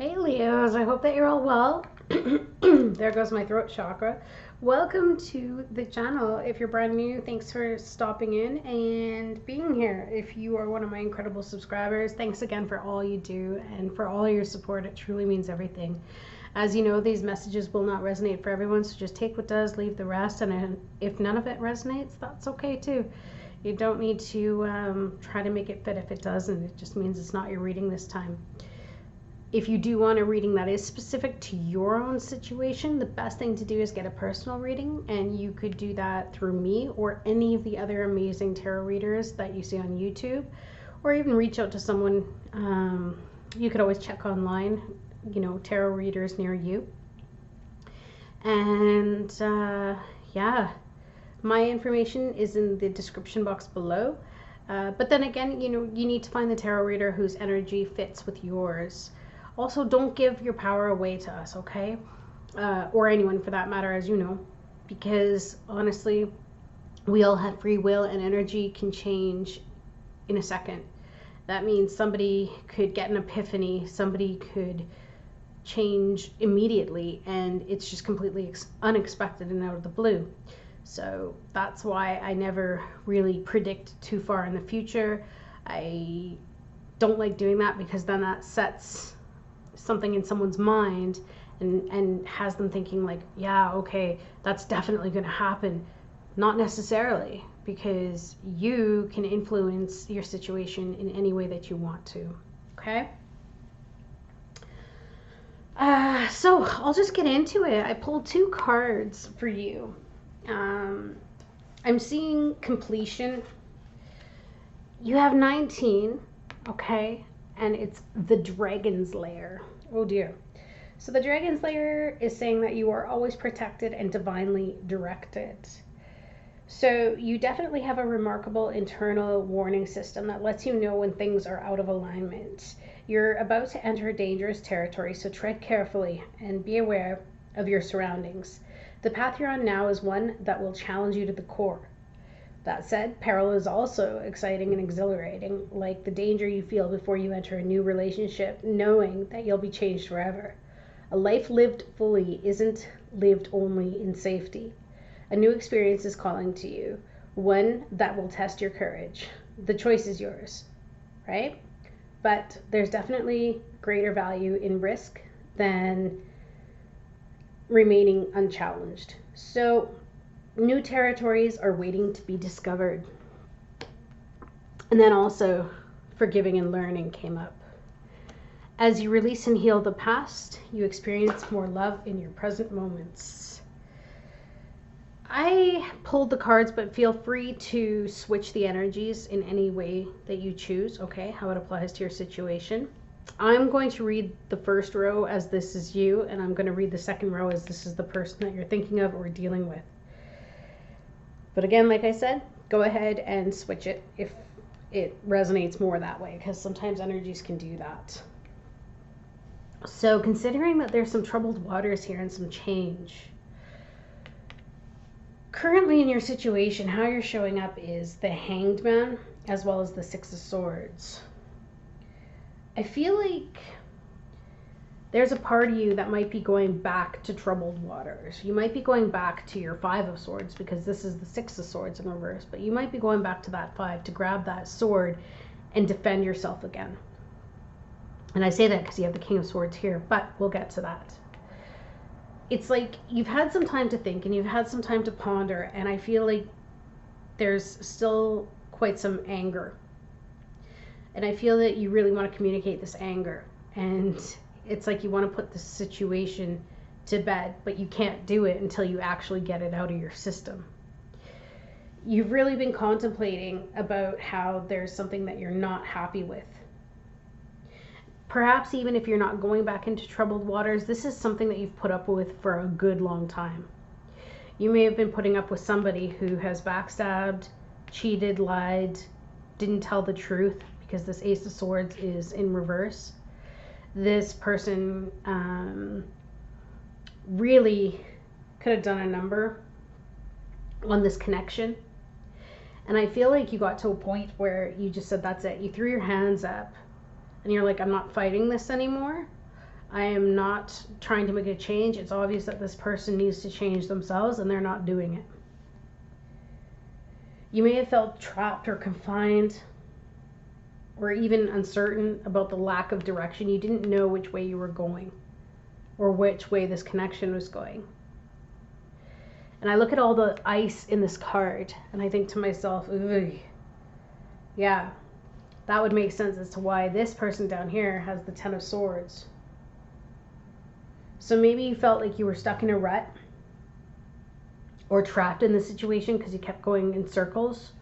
Hey Leos, I hope that you're all well. There goes my throat chakra. Welcome to the channel. If you're brand new, thanks for stopping in and being here. If you are one of my incredible subscribers, thanks again for all you do and for all your support. It truly means everything. As you know, these messages will not resonate for everyone, so just take what does, leave the rest, and if none of it resonates, that's okay too. You don't need to try to make it fit if it doesn't. It just means it's not your reading this time. If you do want a reading that is specific to your own situation, the best thing to do is get a personal reading, and you could do that through me or any of the other amazing tarot readers that you see on YouTube, or even reach out to someone. You could always check online, tarot readers near you. And yeah, my information is in the description box below. But then again, you need to find the tarot reader whose energy fits with yours. Also, don't give your power away to us, okay? Or anyone for that matter, as you know, because honestly, we all have free will and energy can change in a second. That means somebody could get an epiphany, somebody could change immediately, and it's just completely unexpected and out of the blue. So that's why I never really predict too far in the future. I don't like doing that because then that sets something in someone's mind and has them thinking like, yeah, okay, that's definitely going to happen. Not necessarily, because you can influence your situation in any way that you want to. Okay? So I'll just get into it. I pulled two cards for you. I'm seeing completion. You have 19, okay? And it's the Dragon's Lair. Oh dear. So the Dragon's Lair is saying that you are always protected and divinely directed. So you definitely have a remarkable internal warning system that lets you know when things are out of alignment. You're about to enter dangerous territory, so tread carefully and be aware of your surroundings. The path you're on now is one that will challenge you to the core. That said, peril is also exciting and exhilarating, like the danger you feel before you enter a new relationship, knowing that you'll be changed forever. A life lived fully isn't lived only in safety. A new experience is calling to you, one that will test your courage. The choice is yours, right? But there's definitely greater value in risk than remaining unchallenged. So new territories are waiting to be discovered. And then also forgiving and learning came up. As you release and heal the past, you experience more love in your present moments. I pulled the cards, but feel free to switch the energies in any way that you choose, okay, how it applies to your situation. I'm going to read the first row as this is you, and I'm going to read the second row as this is the person that you're thinking of or dealing with. But again, like I said, go ahead and switch it if it resonates more that way, because sometimes energies can do that. So considering that there's some troubled waters here and some change, currently in your situation, how you're showing up is the Hanged Man as well as the Six of Swords. I feel like there's a part of you that might be going back to troubled waters. You might be going back to your Five of Swords because this is the Six of Swords in reverse, but you might be going back to that five to grab that sword and defend yourself again. And I say that because you have the King of Swords here, but we'll get to that. It's like you've had some time to think and you've had some time to ponder, and I feel like there's still quite some anger. And I feel that you really want to communicate this anger, and it's like you want to put the situation to bed, but you can't do it until you actually get it out of your system. You've really been contemplating about how there's something that you're not happy with. Perhaps even if you're not going back into troubled waters, this is something that you've put up with for a good long time. You may have been putting up with somebody who has backstabbed, cheated, lied, didn't tell the truth, because this Ace of Swords is in reverse. This person really could have done a number on this connection. And I feel like you got to a point where you just said, that's it. You threw your hands up and you're like, I'm not fighting this anymore. I am not trying to make a change. It's obvious that this person needs to change themselves and they're not doing it. You may have felt trapped or confined or even uncertain about the lack of direction. You didn't know which way you were going or which way this connection was going. And I look at all the ice in this card and I think to myself, ugh, yeah, that would make sense as to why this person down here has the Ten of Swords. So maybe you felt like you were stuck in a rut or trapped in the situation because you kept going in circles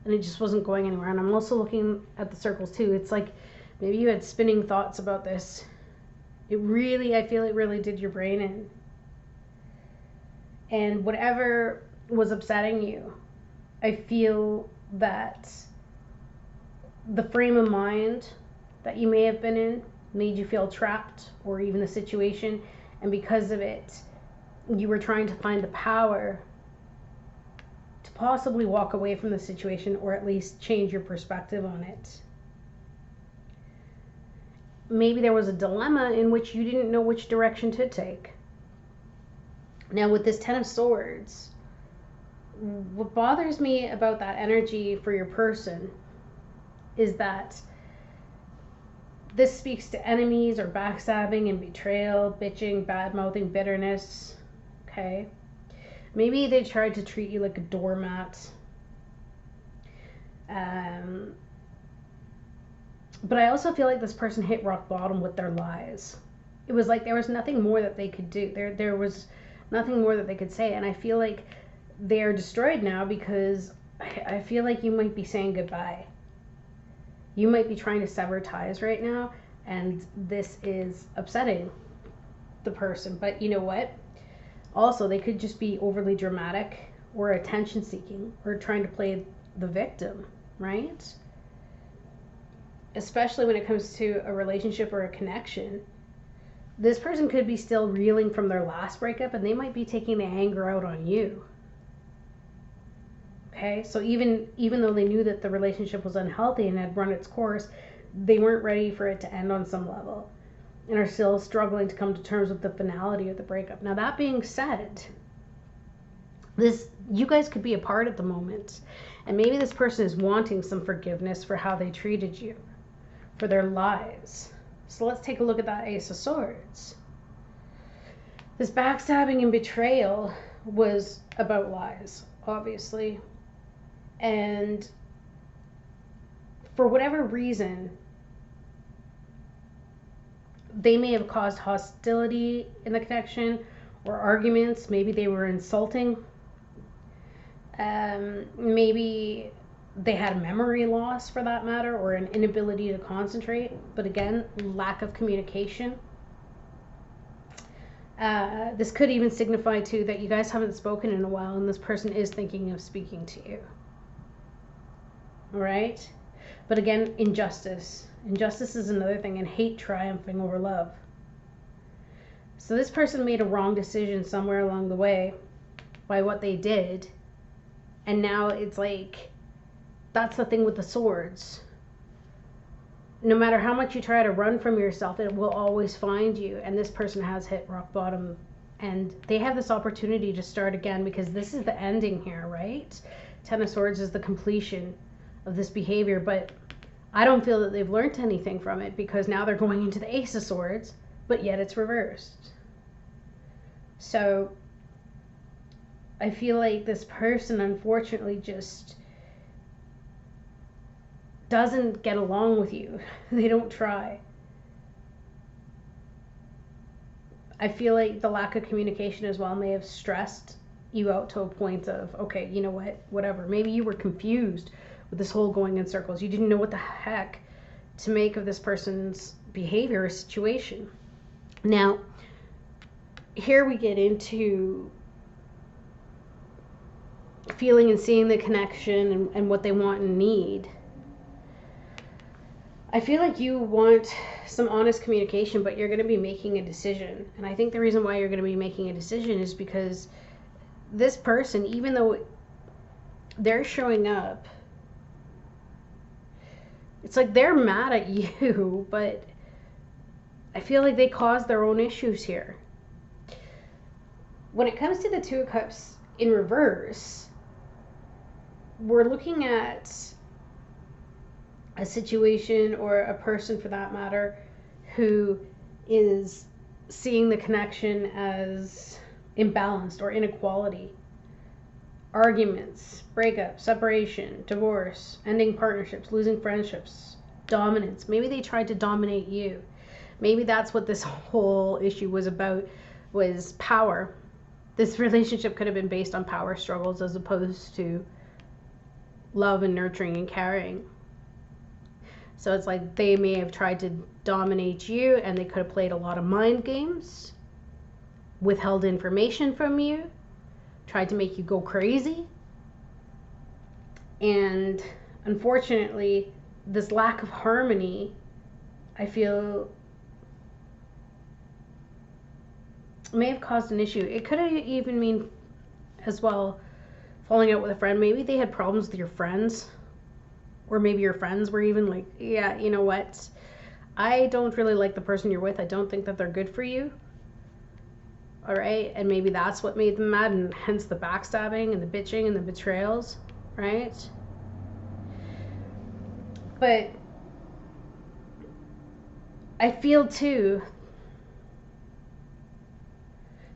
and it just wasn't going anywhere. And I'm also looking at the circles too. It's like maybe you had spinning thoughts about this. I feel it really did your brain in. And whatever was upsetting you, I feel that the frame of mind that you may have been in made you feel trapped, or even the situation, and because of it, you were trying to find the power to possibly walk away from the situation, or at least change your perspective on it. Maybe there was a dilemma in which you didn't know which direction to take. Now with this Ten of Swords, what bothers me about that energy for your person is that this speaks to enemies or backstabbing and betrayal, bitching, bad-mouthing, bitterness, okay? Maybe they tried to treat you like a doormat. But I also feel like this person hit rock bottom with their lies. It was like there was nothing more that they could do. There was nothing more that they could say. And I feel like they're destroyed now because I feel like you might be saying goodbye. You might be trying to sever ties right now, and this is upsetting the person. But you know what? Also, they could just be overly dramatic or attention seeking or trying to play the victim, right? Especially when it comes to a relationship or a connection. This person could be still reeling from their last breakup, and they might be taking the anger out on you. Okay, so even though they knew that the relationship was unhealthy and had run its course, they weren't ready for it to end on some level and are still struggling to come to terms with the finality of the breakup. Now that being said, you guys could be apart at the moment, and maybe this person is wanting some forgiveness for how they treated you, for their lies. So let's take a look at that Ace of Swords. This backstabbing and betrayal was about lies, obviously. And for whatever reason, they may have caused hostility in the connection or arguments. Maybe they were insulting. Maybe they had memory loss, for that matter, or an inability to concentrate. But again, lack of communication. This could even signify too that you guys haven't spoken in a while and this person is thinking of speaking to you. All right? But again, injustice. Injustice is another thing, and hate triumphing over love. So this person made a wrong decision somewhere along the way by what they did. And now it's like, that's the thing with the swords. No matter how much you try to run from yourself, it will always find you. And this person has hit rock bottom. And they have this opportunity to start again, because this is the ending here, right? Ten of Swords is the completion of this behavior. But I don't feel that they've learned anything from it, because now they're going into the Ace of Swords, but yet it's reversed. So I feel like this person, unfortunately, just doesn't get along with you. They don't try. I feel like the lack of communication as well may have stressed you out to a point of, okay, you know what, whatever. Maybe you were confused with this whole going in circles. You didn't know what the heck to make of this person's behavior or situation. Now, here we get into feeling and seeing the connection and what they want and need. I feel like you want some honest communication, but you're going to be making a decision. And I think the reason why you're going to be making a decision is because this person, even though they're showing up, it's like they're mad at you, but I feel like they caused their own issues here. When it comes to the Two of Cups in reverse, we're looking at a situation, or a person for that matter, who is seeing the connection as imbalanced or inequality. Arguments, breakup, separation, divorce, ending partnerships, losing friendships, dominance. Maybe they tried to dominate you. Maybe that's what this whole issue was about, was power. This relationship could have been based on power struggles as opposed to love and nurturing and caring. So it's like they may have tried to dominate you, and they could have played a lot of mind games, withheld information from you, tried to make you go crazy. And unfortunately, this lack of harmony, I feel, may have caused an issue. It could have even mean as well falling out with a friend. Maybe they had problems with your friends, or maybe your friends were even like, yeah, you know what, I don't really like the person you're with. I don't think that they're good for you. All right, and maybe that's what made them mad, and hence the backstabbing and the bitching and the betrayals, right? But I feel too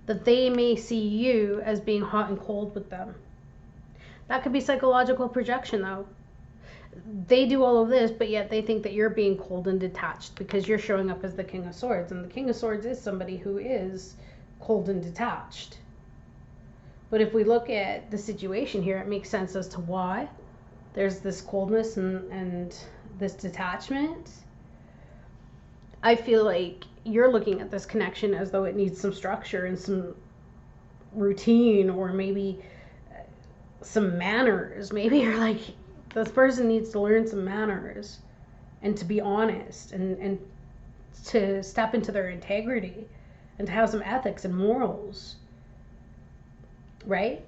that they may see you as being hot and cold with them. That could be psychological projection, though. They do all of this, but yet they think that you're being cold and detached because you're showing up as the King of Swords, and the King of Swords is somebody who is cold and detached. But if we look at the situation here, it makes sense as to why there's this coldness and this detachment. I feel like you're looking at this connection as though it needs some structure and some routine, or maybe some manners. Maybe you're like, this person needs to learn some manners and to be honest and to step into their integrity and to have some ethics and morals, right?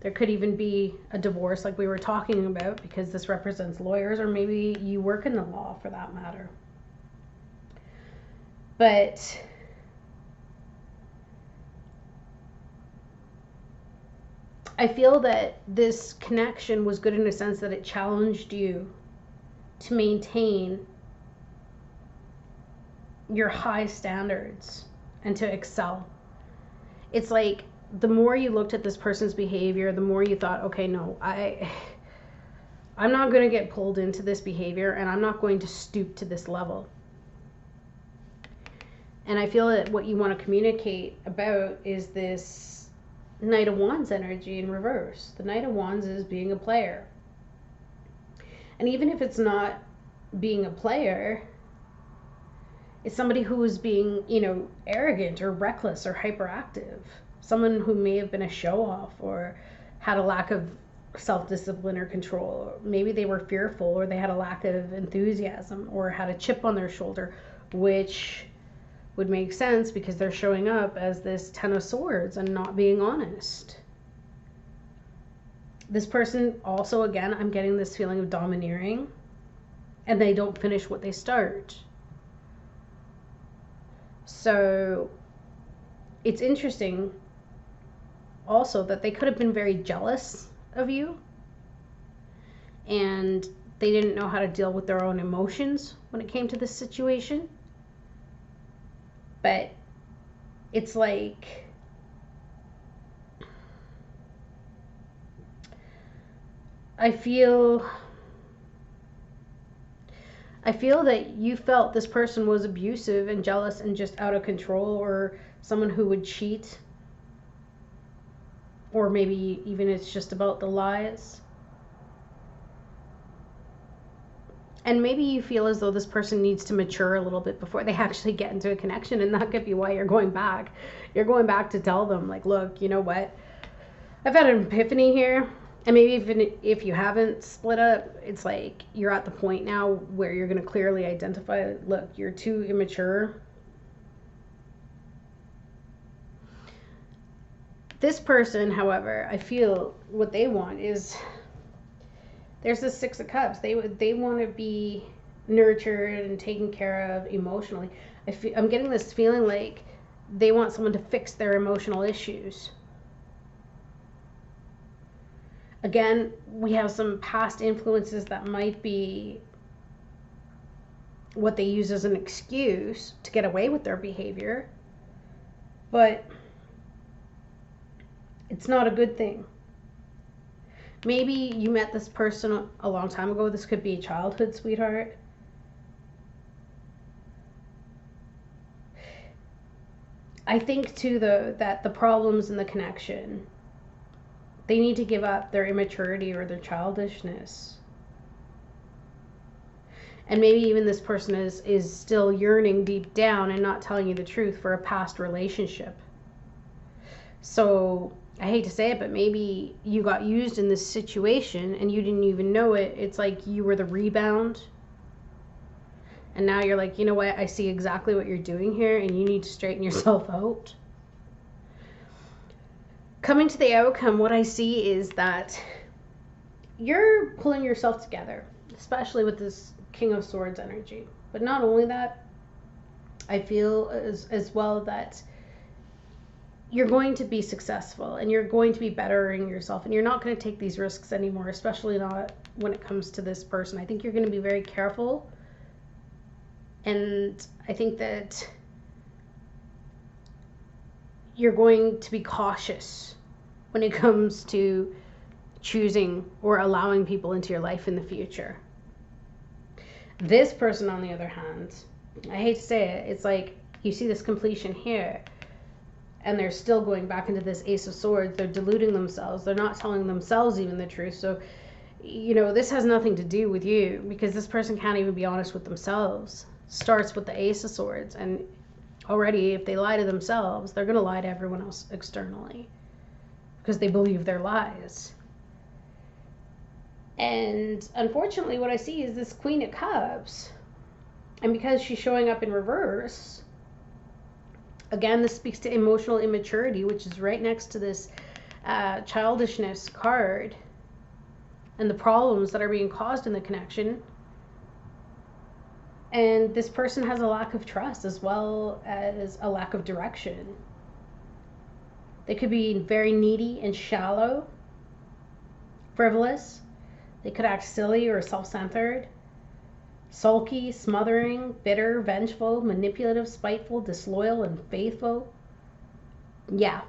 There could even be a divorce like we were talking about, because this represents lawyers, or maybe you work in the law for that matter. But I feel that this connection was good in a sense that it challenged you to maintain your high standards and to excel. It's like the more you looked at this person's behavior, the more you thought, okay, no, I'm not going to get pulled into this behavior, and I'm not going to stoop to this level. And I feel that what you want to communicate about is this Knight of Wands energy in reverse. The Knight of Wands is being a player. And even if it's not being a player, it's somebody who is being, arrogant or reckless or hyperactive. Someone who may have been a show-off or had a lack of self-discipline or control. Maybe they were fearful, or they had a lack of enthusiasm, or had a chip on their shoulder, which would make sense because they're showing up as this Ten of Swords and not being honest. This person also, again, I'm getting this feeling of domineering, and they don't finish what they start. So it's interesting also that they could have been very jealous of you, and they didn't know how to deal with their own emotions when it came to this situation. But it's like, I feel that you felt this person was abusive and jealous and just out of control, or someone who would cheat, or maybe even it's just about the lies. And maybe you feel as though this person needs to mature a little bit before they actually get into a connection, and that could be why you're going back. You're going back to tell them, like, look, you know what? I've had an epiphany here. And maybe even if you haven't split up, it's like you're at the point now where you're going to clearly identify, look, you're too immature. This person, however, I feel what they want is, there's this Six of Cups. They want to be nurtured and taken care of emotionally. I'm getting this feeling like they want someone to fix their emotional issues. Again, we have some past influences that might be what they use as an excuse to get away with their behavior, but it's not a good thing. Maybe you met this person a long time ago. This could be a childhood sweetheart. I think too that the problems in the connection, they need to give up their immaturity or their childishness. And maybe even this person is still yearning deep down and not telling you the truth for a past relationship. So I hate to say it, but maybe you got used in this situation and you didn't even know it. It's like you were the rebound. And now you're like, you know what? I see exactly what you're doing here and you need to straighten yourself out. Coming to the outcome, what I see is that you're pulling yourself together, especially with this King of Swords energy. But not only that, I feel as well that you're going to be successful and you're going to be bettering yourself, and you're not going to take these risks anymore, especially not when it comes to this person. I think you're going to be very careful, and I think that you're going to be cautious when it comes to choosing or allowing people into your life in the future. This person, on the other hand, I hate to say it, it's like you see this completion here, and they're still going back into this Ace of Swords. They're deluding themselves. They're not telling themselves even the truth. So, you know, this has nothing to do with you, because this person can't even be honest with themselves. Starts with the Ace of Swords, and already if they lie to themselves, they're going to lie to everyone else externally because they believe their lies. And unfortunately, what I see is this Queen of Cups, and because she's showing up in reverse, again, this speaks to emotional immaturity, which is right next to this childishness card and the problems that are being caused in the connection. And this person has a lack of trust as well as a lack of direction. They could be very needy and shallow, frivolous. They could act silly or self-centered, sulky, smothering, bitter, vengeful, manipulative, spiteful, disloyal, and faithful. Yeah.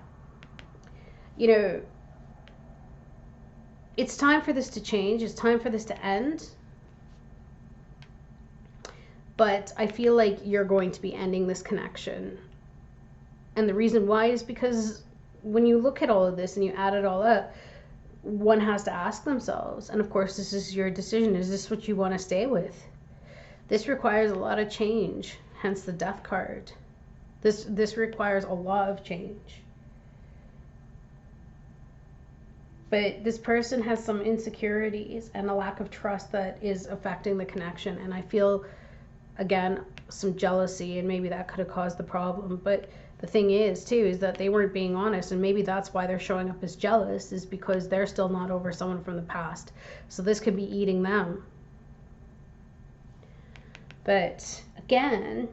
You know, it's time for this to change. It's time for this to end. But I feel like you're going to be ending this connection. And the reason why is because when you look at all of this and you add it all up, one has to ask themselves, and of course this is your decision, is this what you want to stay with? This requires a lot of change, hence the Death card. This requires a lot of change. But this person has some insecurities and a lack of trust that is affecting the connection, and I feel, again, some jealousy, and maybe that could have caused the problem. But the thing is too is that they weren't being honest, and maybe that's why they're showing up as jealous, is because they're still not over someone from the past. So this could be eating them. But again,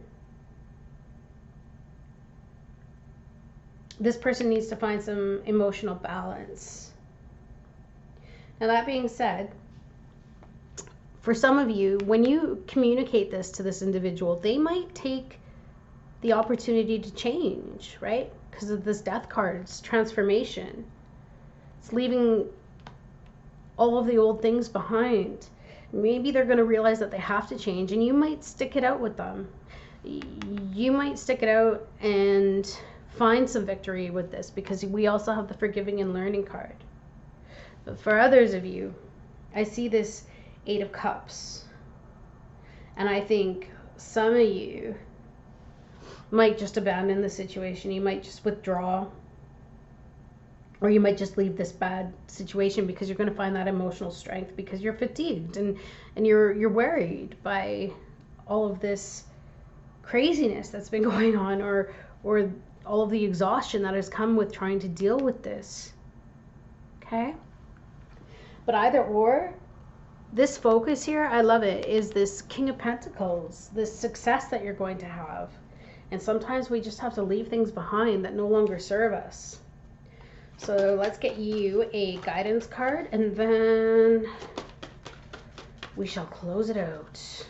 this person needs to find some emotional balance. Now, that being said, for some of you, when you communicate this to this individual, they might take the opportunity to change, right? Because of this Death card, it's transformation. It's leaving all of the old things behind. Maybe they're going to realize that they have to change, and you might stick it out with them. You might stick it out and find some victory with this, because we also have the Forgiving and Learning card. But for others of you, I see this Eight of Cups, and I think some of you might just abandon the situation. You might just withdraw, or you might just leave this bad situation because you're going to find that emotional strength, because you're fatigued and you're worried by all of this craziness that's been going on, or all of the exhaustion that has come with trying to deal with this. Okay? But either or, this focus here, I love it, is this King of Pentacles, this success that you're going to have. And sometimes we just have to leave things behind that no longer serve us. So let's get you a guidance card, and then we shall close it out.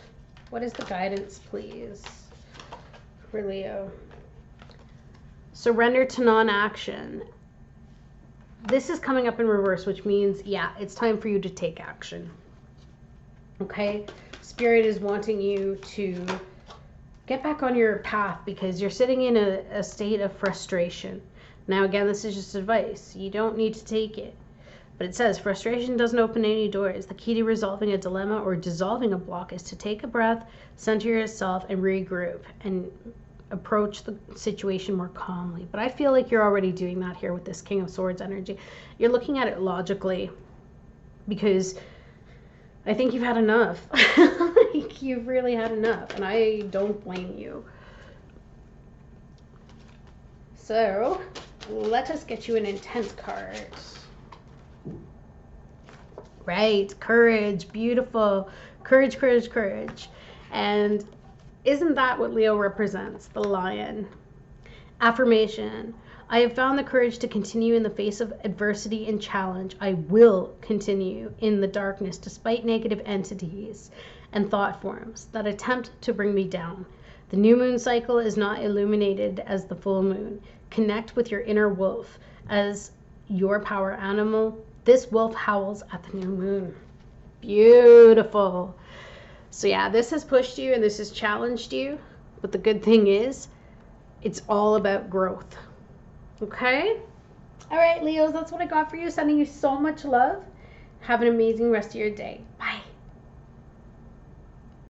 What is the guidance, please, for Leo? Surrender to non-action. This is coming up in reverse, which means, yeah, it's time for you to take action. Okay? Spirit is wanting you to get back on your path because you're sitting in a state of frustration. Now, again, this is just advice. You don't need to take it. But it says, frustration doesn't open any doors. The key to resolving a dilemma or dissolving a block is to take a breath, center yourself, and regroup, and approach the situation more calmly. But I feel like you're already doing that here with this King of Swords energy. You're looking at it logically because I think you've had enough. Like, you've really had enough, and I don't blame you. So let us get you an intense card. Right, courage, beautiful. Courage, courage, courage. And isn't that what Leo represents? The lion. Affirmation. I have found the courage to continue in the face of adversity and challenge. I will continue in the darkness despite negative entities and thought forms that attempt to bring me down. The new moon cycle is not illuminated as the full moon. Connect with your inner wolf as your power animal. This wolf howls at the new moon. Beautiful. So yeah, this has pushed you and this has challenged you. But the good thing is, it's all about growth. Okay? All right, Leos, that's what I got for you. Sending you so much love. Have an amazing rest of your day. Bye.